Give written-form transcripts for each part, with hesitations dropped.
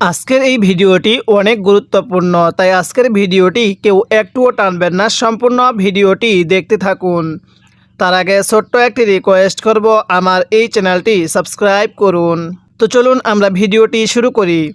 আজকের এই ভিডিওটি অনেক গুরুত্বপূর্ণ, তাই আজকের ভিডিওটি কেউ একটুও টানবেন না, সম্পূর্ণ ভিডিওটি দেখতে থাকুন। তার আগে ছোট্ট একটি রিকোয়েস্ট করব, আমার এই চ্যানেলটি সাবস্ক্রাইব করুন। তো চলুন আমরা ভিডিওটি শুরু করি।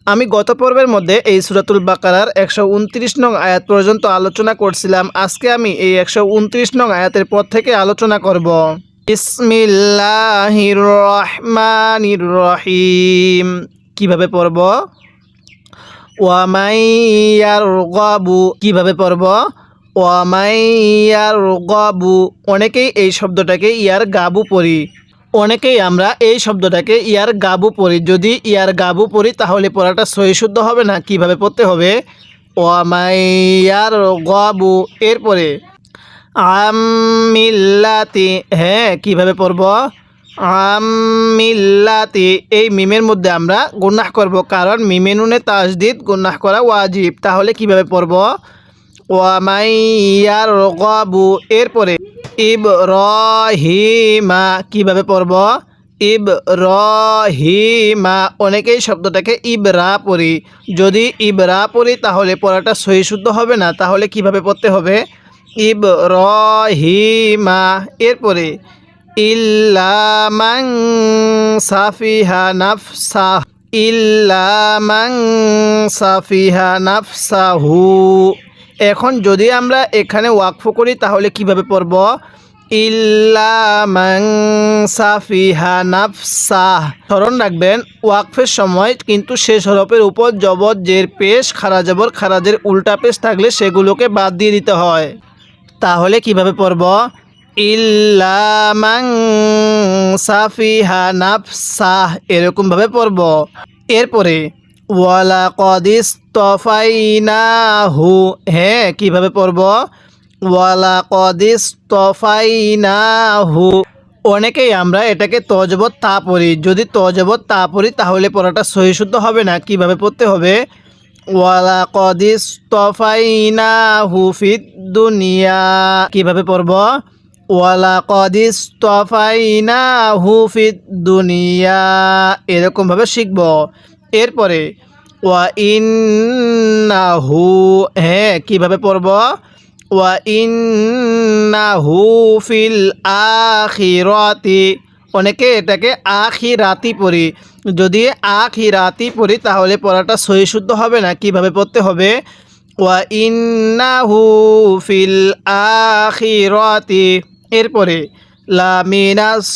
আমি গত পর্বের মধ্যে এই সূরাতুল বাকারার 129 নং আয়াত পর্যন্ত আলোচনা করছিলাম। আজকে আমি এই 129 নং আয়াতের পর থেকে আলোচনা করব। বিসমিল্লাহির রহমানির রহিম। কিভাবে পড়ব? ওয়ামাইয়ারগাবু। কিভাবে পড়ব? ওয়ামাইয়ারগাবু। অনেকেই এই শব্দটাকে ইয়ার গাবু পড়ি। অনেকেই আমরা এই শব্দটাকে ইয়ার গাবু পড়ি। যদি ইয়ার গাবু পড়ি তাহলে পড়াটা সহি শুদ্ধ হবে না। কিভাবে পড়তে হবে? ওয়ামাইয়ারগাবু। এরপরে আমিল্লাতি। হ্যাঁ, কিভাবে পড়ব? আমিল্লাতি। এই মিমের মধ্যে আমরা গুনাহ করব, কারণ মিমে নুনে তাসদিদ গুনাহ করা ওয়াজিব। তাহলে কিভাবে পড়ব? ওয়ামাইয়ারগাবু। এরপরে ইবরাহিমা। কিভাবে পড়ব? ইবরাহিমা। অনেকেই শব্দটাকে ইবরা পড়ি। যদি ইবরা পড়ি তাহলে পড়াটা সহি শুদ্ধ হবে না। তাহলে কিভাবে পড়তে হবে? ইবরাহিমা। এরপরে ইল্লামান সাফিহা নাফসা। ইল্লামান সাফিহা নাফসাহু। এখন যদি আমরা এখানে ওয়াকফ করি তাহলে কিভাবে পড়ব? ইল্লামান সাফিহা নাফসাহ। স্মরণ রাখবেন, ওয়াকফের সময় কিন্তু শেষ হরফের উপর জবর, জের, পেশ, খারা জবর, খারাজের উল্টা পেশ থাকলে সেগুলোকে বাদ দিয়ে দিতে হয়। তাহলে কিভাবে পড়ব? ইল্লামান সাফিহা নাফসাহ। এরকমভাবে পড়ব। এরপরে ওয়ালাকাদ ইসতাফাইনাহু। হ্যাঁ, কিভাবে পড়ব? ওয়ালাকাদ ইসতাফাইনাহু। অনেকেই আমরা এটাকে তজবত তা পড়ি। যদি তজবত তা পড়ি তাহলে পড়াটা সহি শুদ্ধ হবে না। কিভাবে পড়তে হবে? ওয়ালাকাদ ইসতাফাইনাহু ফিদ দুনিয়া। কিভাবে পড়ব? ওয়ালাকাদ ইসতাফাইনাহু ফিদ দুনিয়া। এরকমভাবে শিখব। এরপরে ওয়া ইন্নাহু। হ্যাঁ, কিভাবে পড়ব? ওয়া ইন্নাহু ফিল আখিরাতি। অনেকে এটাকে আখিরাতি পড়ি। যদি আখিরাতি পড়ি তাহলে পড়াটা সহি শুদ্ধ হবে না। কিভাবে পড়তে হবে? ওয়া ইন্নাহু ফিল আখিরাতি। এরপরে লামিনাস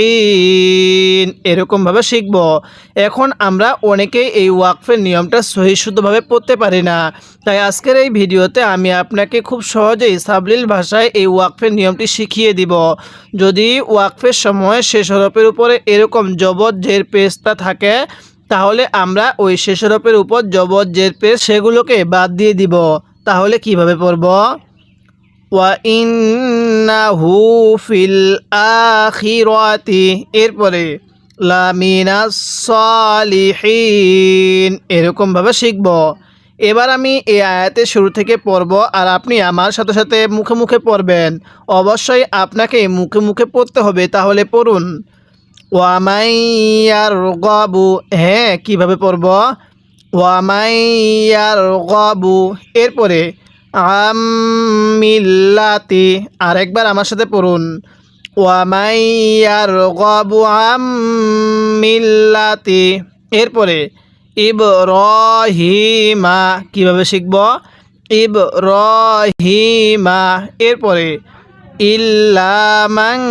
সলিহিন। এরকমভাবে শিখব। এখন আমরা অনেকেই এই ওয়াকফের নিয়মটা সহি শুদ্ধভাবে পড়তে পারি না। তাই আজকের এই ভিডিওতে আমি আপনাকে খুব সহজেই সাবলীল ভাষায় এই ওয়াকফের নিয়মটি শিখিয়ে দিব। যদি ওয়াকফের সময় শেষ হরফের উপরে এরকম জবর, জের, পেশটা থাকে তাহলে আমরা ওই শেষ হরফের উপর জবর, জের, পেশ সেগুলোকে বাদ দিয়ে দিব। তাহলে কিভাবে পড়ব? ওয়া ইন্নাহু ফিল আখিরাতি। এরপরে লামিনাস সলিহিন। এরকমভাবে শিখব। এবার আমি এই আয়াতের শুরু থেকে পড়ব আর আপনি আমার সাথে সাথে মুখে মুখে পড়বেন। অবশ্যই আপনাকে মুখে মুখে পড়তে হবে। তাহলে পড়ুন। ওয়ামাইয়ারগাবু। হ্যাঁ, কিভাবে পড়ব? ওয়ামাইয়ারগাবু। এরপরে আমিল্লাতি। আরেকবার আমার সাথে পড়ুন। ওয়ামাইয়ারগাবু আমিল্লাতি। এরপরে ইবরাহিমা। কিভাবে শিখব? ইবরাহিমা। এরপরে ইল্লামান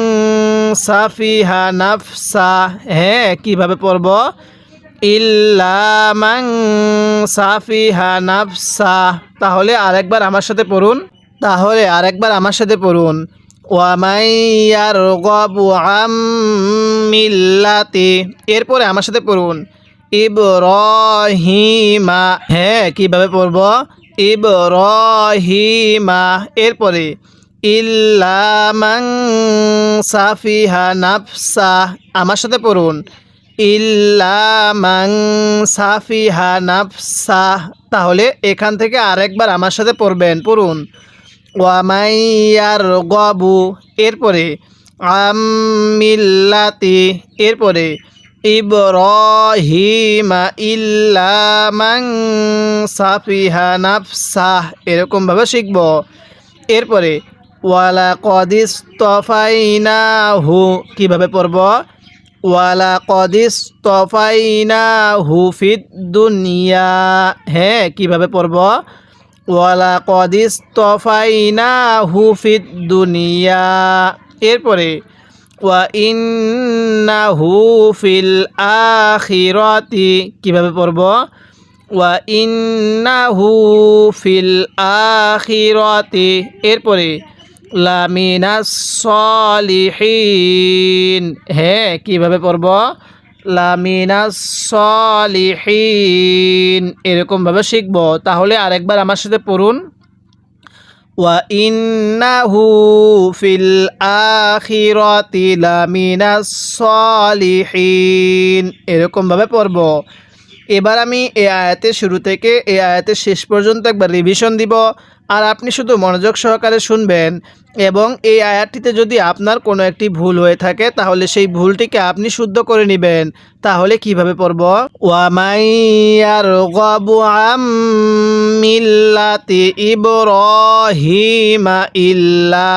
সাফিহা নাফসা। হ্যাঁ, কিভাবে পড়ব? ইল্লামান সাফিহা নাফসা। তাহলে আরেকবার আমার সাথে পড়ুন। ওয়ামাইয়ারগাবু আমিল্লাতি। এরপরে আমার সাথে পড়ুন। ইবরাহিমা। হ্যাঁ, কিভাবে পড়ব? ইবরাহিমা। এরপরে ইল্লামান সাফিহা নাফসা। আমার সাথে পড়ুন। ইল্লামান সাফিহা নাফসা। তাহলে এখান থেকে আরেকবার আমার সাথে পড়ুন। ওয়ামাইয়ারগাবু। এরপরে আমিল্লাতি। এরপরে ইব্রাহিমা ইল্লা মান সাফিহা নাফসাহ, এরকমভাবে শিখব। এরপরে ওয়ালাকাদ ইসতাফাইনাহু, কীভাবে পড়ব? ওয়ালাকাদ ইসতাফাইনাহু ফিদ দুনিয়া, হ্যাঁ কীভাবে পড়ব? ওয়ালাকাদ ইসতাফাইনাহু ফিদ দুনিয়া। এরপরে ওয়া ইন্নাহু ফিল আখিরাতি, কীভাবে পড়ব? ওয়া ইন্নাহু ফিল আখিরাতি। এরপরে লামিনাস সলিহিন, হ্যাঁ কীভাবে পড়ব? লামিনাস সলিহিন, এরকমভাবে শিখব। তাহলে আরেকবার আমার সাথে পড়ুন। ওয়া ইন্নাহু ফিল আখিরাতি লামিনাস সলিহিন, এরকমভাবে পড়ব। এবার আমি এই আয়াতের শুরু থেকে এই আয়াতের শেষ পর্যন্ত একবার রিভিশন দিব, আর আপনি শুধু মনোযোগ সহকারে শুনবেন। এবং এই আয়াতটিতে যদি আপনার কোনো একটি ভুল হয়ে থাকে তাহলে সেই ভুলটিকে আপনি শুদ্ধ করে নেবেন। তাহলে কিভাবে পড়ব? ওয়া মাইয়ারগাবু আম মিল্লাতি ইব্রাহিমা ইল্লা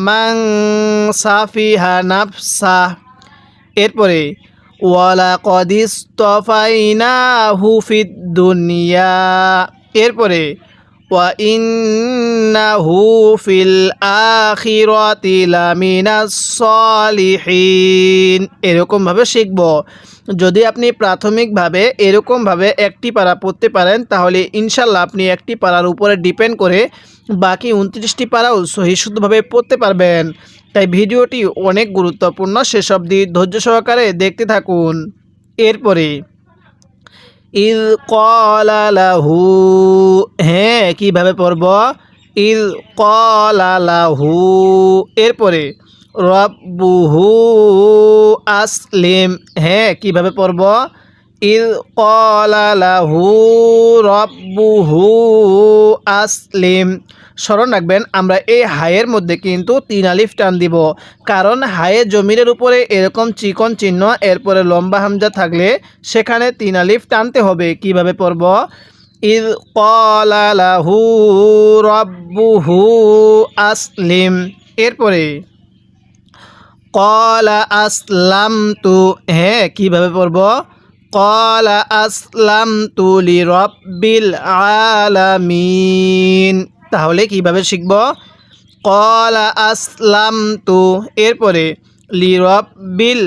মান সাফিহা নাফসাহ। এরপরে ওয়ালাকাদ ইসতাফাইনাহু ফিদ দুনিয়া। এরপরে ওয়া ইন্নাহু ফিল আখিরাতি লামিনাস সলিহিন, এরকমভাবে শিখব। যদি আপনি প্রাথমিকভাবে এরকমভাবে একটি পারা পড়তে পারেন তাহলে ইনশাল্লাহ আপনি একটি পারার উপরে ডিপেন্ড করে বাকি 29টি পারাও সহি শুদ্ধভাবে পড়তে পারবেন। তাই ভিডিওটি অনেক গুরুত্বপূর্ণ, শেষ অবধি ধৈর্য সহকারে দেখতে থাকুন। এরপরে ইয ক্বালা লাহু, হ্যাঁ কীভাবে পড়ব? ইয ক্বালা লাহু। এরপরে রব্বুহু আসলিম, হ্যাঁ কীভাবে পড়ব? ইয ক্বালা লাহু রব্বুহু আসলিম। স্মরণ রাখবেন আমরা এই হায়ের মধ্যে কিন্তু 3 আলিফ টান দিব, কারণ হায়ে জমিরের উপরে এরকম চিকন চিহ্ন এরপরে লম্বা হামজা থাকলে সেখানে 3 আলিফ টানতে হবে। কিভাবে পড়ব? ইয ক্বালা লাহু রব্বুহু আসলিম। এরপরে ক্বালা আসলামতু, হ্যাঁ কীভাবে পড়ব? ক্বালা আসলামতু লিরাব্বিল আলামিন। তাহলে কিভাবে শিখব? ক্বালা আসলামতু, এরপরে লিরাব্বিল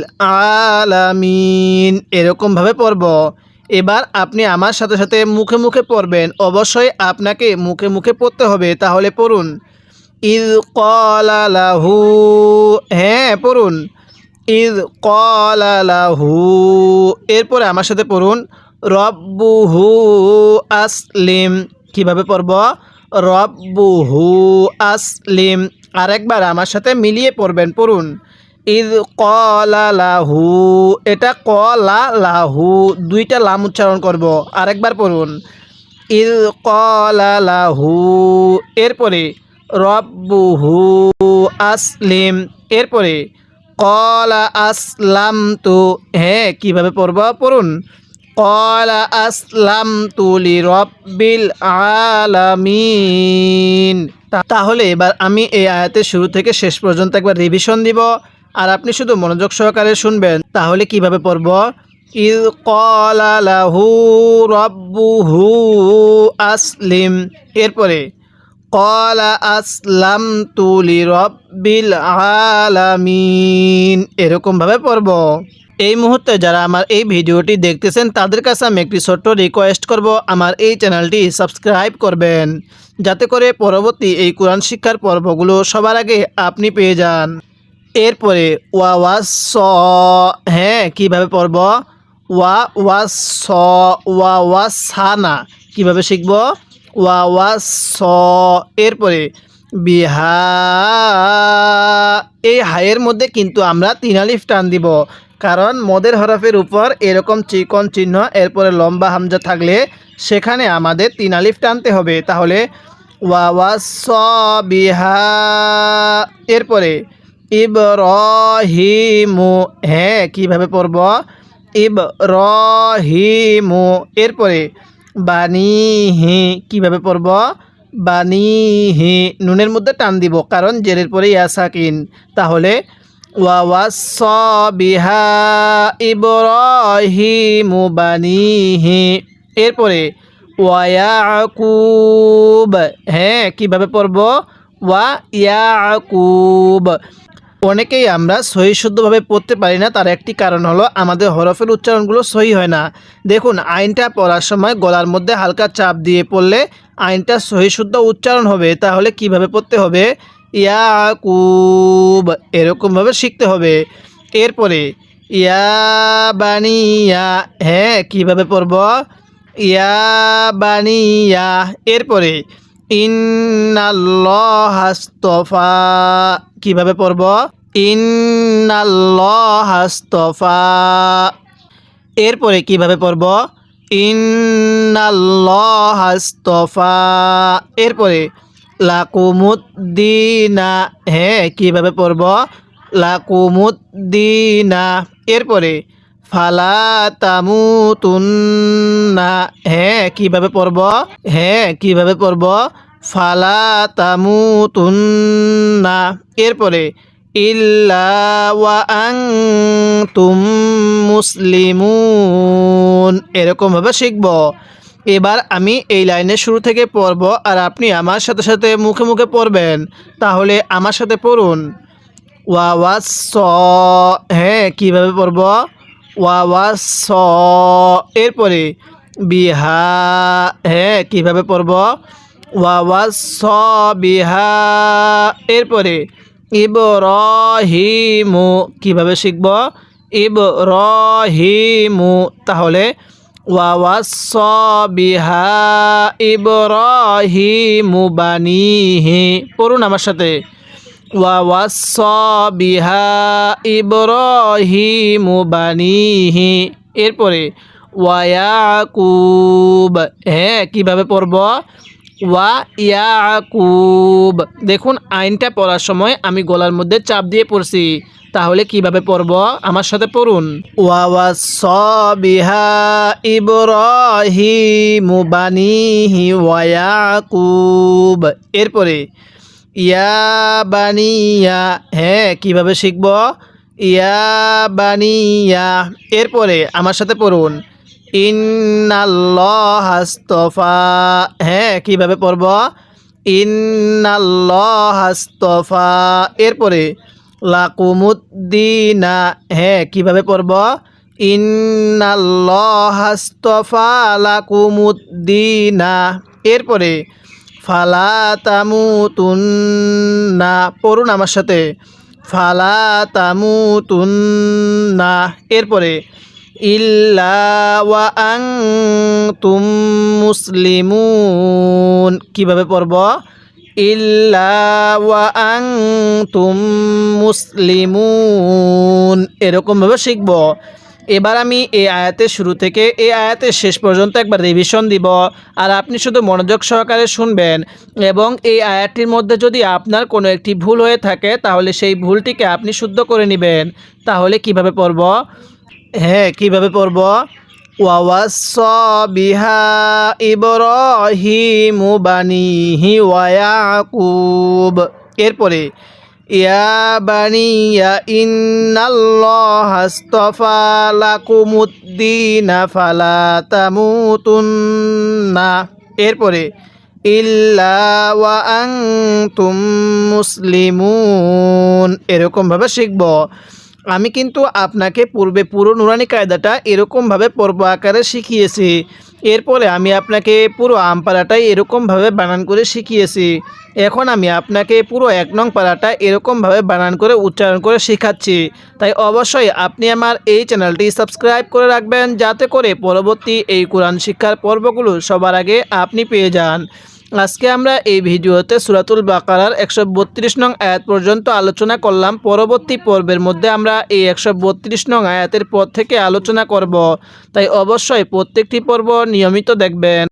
আলামিন, এরকমভাবে পড়ব। এবার আপনি আমার সাথে সাথে মুখে মুখে পড়বেন, অবশ্যই আপনাকে মুখে মুখে পড়তে হবে। তাহলে পড়ুন ইয ক্বালা লাহু, হ্যাঁ পড়ুন ইয ক্বালা লাহু। এরপরে আমার সাথে পড়ুন রব্বুহু আসলিম। কিভাবে পড়ব? রব্বুহু আসলিম। আরেকবার আমার সাথে মিলিয়ে পড়বেন, পড়ুন ইয ক্বালা লাহু, এটা ক্বালা লাহু, 2টা লাম উচ্চারণ করব। আরেকবার পড়ুন ইয ক্বালা লাহু। এরপরে রব্বুহু আসলিম। এরপরে ক্বালা আসলামতু, হ্যাঁ কীভাবে পড়ব? পড়ুন ক্বালা আসলামতু লিরাব্বিল আলামিন। তাহলে এবার আমি এই আয়াতের শুরু থেকে শেষ পর্যন্ত একবার রিভিশন দিব, আর আপনি শুধু মনোযোগ সহকারে শুনবেন। তাহলে কিভাবে পড়ব? ইয ক্বালা লাহু রব্বুহু আসলিম। এরপরে ক্বালা আসলামতু লিরাব্বিল আলামিন, এরকমভাবে পড়ব। এই মুহূর্তে যারা আমার এই ভিডিওটি দেখতেছেন তাদের কাছে আমি একটি ছোট্ট রিকোয়েস্ট করব, আমার এই চ্যানেলটি সাবস্ক্রাইব করবেন, যাতে করে পরবর্তী এই কোরআন শিক্ষার পর্বগুলো সবার আগে আপনি পেয়ে যান। এরপরে ওয়া ওয়াস, হ্যাঁ কীভাবে পড়ব? ওয়া ওয়াস, ওয়া ওয়াসানা, কীভাবে শিখব? ওয়া ওয়াস। এরপরে বিহা, এই হায়ের মধ্যে কিন্তু আমরা 3 আলিফ টান দিব, কারণ মদের হরফের উপর এরকম চিকন চিহ্ন এরপরে লম্বা হামজা থাকলে সেখানে আমাদের 3 আলিফ টানতে হবে। তাহলে ওয়া ওয়াস বিহা। এরপরে ইব্রাহিমু, হ্যাঁ কীভাবে পড়ব? ইব্রাহিমু। এরপরে বানিহি কিভাবে পড়ব? বানিহি, নুনের মধ্যে টান দিব কারণ জেরের পরে ইয়া সাকিন। তাহলে ওয়াওয়াসসা বিহা ইব্রাহিমু বানিহি। এরপরে ওয়ায়াকুব, হ্যাঁ কিভাবে পড়ব? ওয়া ইয়াকুব। অনেকেই আমরা সহি শুদ্ধভাবে পড়তে পারি না, তার একটি কারণ হলো আমাদের হরফের উচ্চারণগুলো সহি হয় না। দেখুন, আইনটা পড়ার সময় গলার মধ্যে হালকা চাপ দিয়ে পড়লে আইনটা সহি শুদ্ধ উচ্চারণ হবে। তাহলে কিভাবে পড়তে হবে? ইয়াকুব, এরকমভাবে শিখতে হবে। এরপরে ইয়া বানিয়া, হ্যাঁ কিভাবে পড়ব? ইয়া বানিয়া। এরপরে ইন্নাল্লাহাস্তফা, কিভাবে পড়ব? ইন্নাল্লাহাস্তফা। এরপরে কিভাবে পড়ব? ইন্নাল্লাহাস্তফা। এরপরে লাকুমুদ্দিনা, হ্যাঁ কিভাবে পড়ব? লাকুমুদ্দিনা। এরপরে ফালা তামুতুন্না, হ্যাঁ কিভাবে পড়ব? হ্যাঁ কিভাবে পড়ব? ফালা তামুতুন্না। এরপরে ইল্লা ওয়া আনতুম মুসলিমুন, এরকমভাবে শিখব। এবার আমি এই লাইনের শুরু থেকে পড়ব আর আপনি আমার সাথে সাথে মুখে মুখে পড়বেন। তাহলে আমার সাথে পড়ুন। ওয়াওয়াস, হ্যাঁ কিভাবে পড়ব? ওয়াওয়াস। এরপরে বিহা, হ্যাঁ কিভাবে পড়ব? ওয়াওয়াস বিহা। এরপরে ইব্রাহিমু, কিভাবে শিখব? ইব্রাহিমু। তাহলে ওয়াওয়াস বিহা ইব্রাহিমু বানিহি। পড়ুন আমার সাথে। ওয়াওয়াসা বিহা ইব্রাহিমু বানিহি। এরপরে ওয়ায়াকুব, হ্যাঁ কিভাবে পড়ব? ওয়া ইয়াকুব। দেখুন, আইনটা পড়ার সময় আমি গলার মধ্যে চাপ দিয়ে পড়ছি। তাহলে কিভাবে পড়ব? আমার সাথে পড়ুন। ওয়াওয়াসা বিহা ইব্রাহিমু বানিহি ওয়ায়াকুব। এরপরে ইয়া বানিয়া, হ্যাঁ কিভাবে শিখব? ইয়া বানিয়া। এরপরে আমার সাথে পড়ুন। ইন্নাল্লাহাস্তফা, হ্যাঁ কিভাবে পড়ব? ইন্নাল্লাহাস্তফা। এরপরে লাকুমুদ্দিনা, হ্যাঁ কিভাবে পড়ব? ইন্নাল্লাহাস্তফা লাকুমুদ্দিনা। এরপরে ফালা তামুতুন্না, পড়ুন আমার সাথে। ফালা তামুতুন্না। এরপরে ইল্লা ওয়া আনতুম মুসলিমুন, কিভাবে পড়ব? ইল্লা ওয়া আনতুম মুসলিমুন, এরকমভাবে শিখব। এবার আমি এই আয়াতের শুরু থেকে এই আয়াতের শেষ পর্যন্ত একবার রিভিশন দিব আর আপনি শুধু মনোযোগ সহকারে শুনবেন এবং এই আয়াতটির মধ্যে যদি আপনার কোনো একটি ভুল হয়ে থাকে তাহলে সেই ভুলটিকে আপনি শুদ্ধ করে নেবেন। তাহলে কিভাবে পড়ব? হ্যাঁ কিভাবে পড়ব? ওয়াওয়াসা বিহা ইব্রাহিমু বানিহি ওয়ায়াকুব। এরপরে ইয়া বানিয়া ইন্নাল্লাহাস্তফা লাকুমুদ্দিনা ফালা তামুতুন্না। এরপরে ইল্লা ওয়া আনতুম মুসলিমুন, এরকমভাবে শিখব। আমি কিন্তু আপনাকে পূর্বে পুরো নুরানি কায়দাটা এরকমভাবে পর্ব আকারে শিখিয়েছি। এরপরে আমি আপনাকে পুরো আমপাড়াটাই এরকমভাবে বানান করে শিখিয়েছি। এখন আমি আপনাকে পুরো 1 নং পাড়াটা এরকমভাবে বানান করে উচ্চারণ করে শেখাচ্ছি। তাই অবশ্যই আপনি আমার এই চ্যানেলটি সাবস্ক্রাইব করে রাখবেন যাতে করে পরবর্তী এই কোরআন শিক্ষার পর্বগুলো সবার আগে আপনি পেয়ে যান। আজকে আমরা এই ভিডিওতে সূরাতুল বাকারার 132 নং আয়াত পর্যন্ত আলোচনা করলাম। পরবর্তী পর্বের মধ্যে আমরা এই 132 নং আয়াতের পর থেকে আলোচনা করব। তাই অবশ্যই প্রত্যেকটি পর্ব নিয়মিত দেখবেন।